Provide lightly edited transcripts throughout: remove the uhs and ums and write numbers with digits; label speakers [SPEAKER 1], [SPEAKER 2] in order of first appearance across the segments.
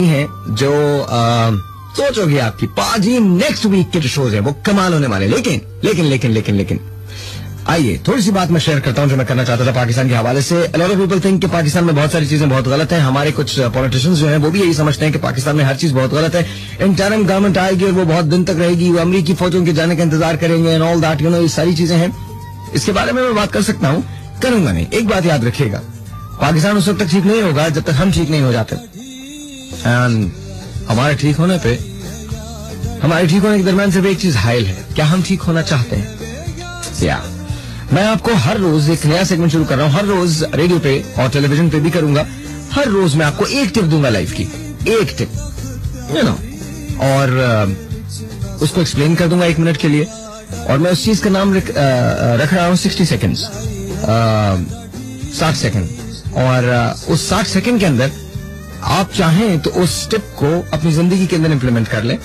[SPEAKER 1] हैं जो सोचोगे आपकी पाजी नेक्स्ट वीक के जो शोज है वो कमाल होने वाले। लेकिन लेकिन लेकिन लेकिन लेकिन आइए थोड़ी सी बात मैं शेयर करता हूं जो मैं करना चाहता था पाकिस्तान के हवाले से। A lot of people think कि पाकिस्तान में बहुत सारी चीजें बहुत गलत हैं। हमारे कुछ पॉलिटिशियंस जो हैं वो भी यही समझते हैं कि पाकिस्तान में हर चीज बहुत गलत है। इंटरिम गवर्नमेंट आएगी और वो बहुत दिन तक रहेगी, वो अमरीकी फौजों के जाने का इंतजार करेंगे एंड ऑल दैट, ये सारी चीजें हैं। इसके बारे में मैं बात कर सकता हूँ, करूंगा नहीं। एक बात याद रखिएगा, पाकिस्तान उस वक्त तक ठीक नहीं होगा जब तक हम ठीक नहीं हो जाते। एंड हमारे ठीक होने के दरमियान सिर्फ एक चीज हाइल है, क्या हम ठीक होना चाहते हैं? या मैं आपको हर रोज एक नया सेगमेंट शुरू कर रहा हूं, हर रोज रेडियो पे और टेलीविजन पे भी करूंगा। हर रोज मैं आपको एक टिप दूंगा लाइफ की, एक टिप, यू नो, और उसको एक्सप्लेन कर दूंगा 1 मिनट के लिए। और मैं उस चीज का नाम रख रहा हूं 60 सेकेंड्स, 60 सेकेंड। और उस 60 सेकेंड के अंदर आप चाहें तो उस टिप को अपनी जिंदगी के अंदर इम्प्लीमेंट कर लें।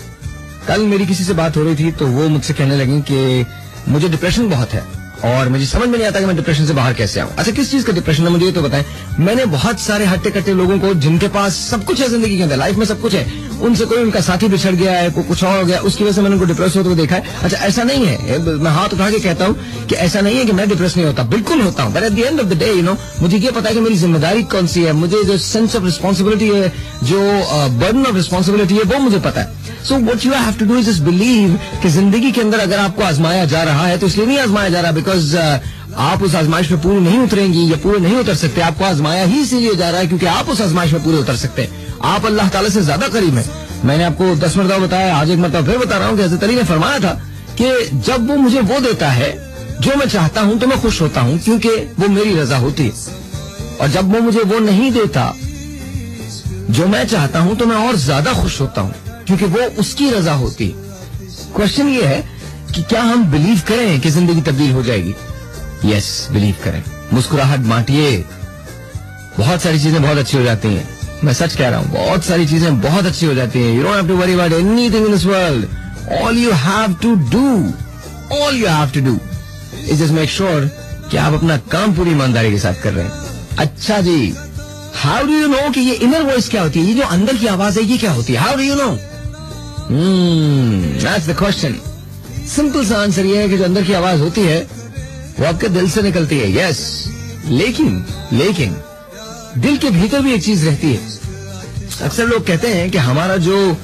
[SPEAKER 1] कल मेरी किसी से बात हो रही थी तो वो मुझसे कहने लगी कि मुझे डिप्रेशन बहुत है और मुझे समझ में नहीं आता कि मैं डिप्रेशन से बाहर कैसे आऊं। अच्छा, किस चीज का डिप्रेशन है मुझे ये तो बताएं। मैंने बहुत सारे हट्टे कट्टे लोगों को जिनके पास सब कुछ है जिंदगी के अंदर, लाइफ में सब कुछ है, उनसे कोई उनका साथी बिछड़ गया है, कोई कुछ और हो गया, उसकी वजह से मैंने उनको डिप्रेस होते हुए देखा है। अच्छा, ऐसा नहीं है, मैं हाथ उठा के कहता हूं कि ऐसा नहीं है कि मैं डिप्रेस नहीं होता, बिल्कुल होता हूं। But at the end of the day मुझे ये पता है कि मेरी जिम्मेदारी कौन सी है, मुझे जो सेंस ऑफ रिस्पॉन्सिबिलिटी है, जो बर्डन ऑफ रिस्पॉन्सिबिलिटी है, वो मुझे पता है। So what you have to do is just believe कि जिंदगी के अंदर अगर आपको आजमाया जा रहा है तो इसलिए नहीं आजमाया जा रहा बिकॉज आप उस आजमाइश में पूरी नहीं उतरेंगी या पूरे नहीं उतर सकते। आपको आजमाया ही इसीलिए जा रहा है क्योंकि आप उस आजमाइश में पूरे उतर सकते हैं। आप अल्लाह ताला से ज्यादा करीब हैं। मैंने आपको 10 मरतबा बताया, आज एक मरतबा फिर बता रहा हूं कि हज़रत अली ने फरमाया था कि जब वो मुझे वो देता है जो मैं चाहता हूं तो मैं खुश होता हूं क्योंकि वो मेरी रजा होती है, और जब वो मुझे वो नहीं देता जो मैं चाहता हूं तो मैं और ज्यादा खुश होता हूं क्योंकि वो उसकी रजा होती है। क्वेश्चन ये है कि क्या हम बिलीव करें कि जिंदगी तब्दील हो जाएगी? यस, बिलीव करें, मुस्कुराहट बांटिए, बहुत सारी चीजें बहुत अच्छी हो जाती हैं। मैं सच कह रहा हूं, बहुत सारी चीजें बहुत अच्छी हो जाती हैं। You don't have to worry about anything in this world. All you have to do is just make sure कि आप अपना काम पूरी ईमानदारी के साथ कर रहे हैं। अच्छा जी, हाउ डू यू नो कि ये इनर वॉइस क्या होती है, ये जो अंदर की आवाज है ये क्या होती है? How do you know? That's the question. Simple सा आंसर ये है कि जो अंदर की आवाज होती है वो आपके दिल से निकलती है। यस, लेकिन दिल के भीतर भी एक चीज रहती है। अक्सर लोग कहते हैं कि हमारा जो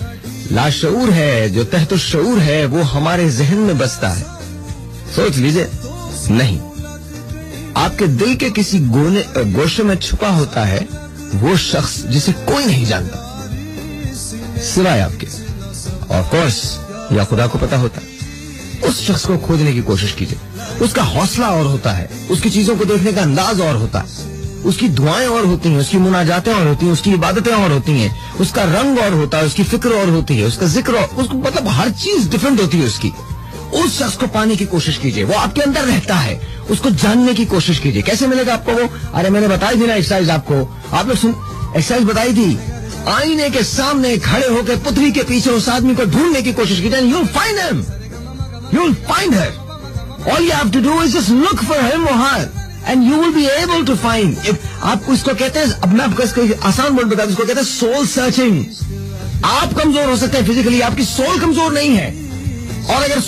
[SPEAKER 1] लाशऊर है, जो तहत शऊर है, वो हमारे जहन में बसता है। सोच लीजिए, नहीं, आपके दिल के किसी गोशे में छुपा होता है वो शख्स जिसे कोई नहीं जानता सिवाय आपके, ऑफ कोर्स, या खुदा को पता होता है। उस शख्स को खोजने की कोशिश कीजिए। उसका हौसला और होता है, उसकी चीजों को देखने का अंदाज और होता है, उसकी दुआएं और होती हैं, उसकी मुनाजातें और होती हैं, उसकी इबादतें और होती हैं, उसका रंग और होता है, उसकी फिक्र और होती है, उसका जिक्र और, उसको मतलब हर चीज डिफरेंट होती है उसकी। उस शख्स को पाने की कोशिश कीजिए, वो आपके अंदर रहता है, उसको जानने की कोशिश कीजिए। कैसे मिलेगा आपको वो? अरे मैंने बताई थी ना एक्सरसाइज आपको, आप लोग एक्सरसाइज बताई थी। आईने के सामने खड़े होकर पुतली के पीछे उस आदमी को ढूंढने की कोशिश कीजिए। You'll find him, you'll find her. All you have to do is just look for him or her, and you will be able to find. आपको इसको कहते हैं, अब मैं आपको इसको आसान वर्ड बता दूं, इसको कहते हैं सोल सर्चिंग। आप कमजोर हो सकते हैं फिजिकली, आपकी सोल कमजोर नहीं है, और अगर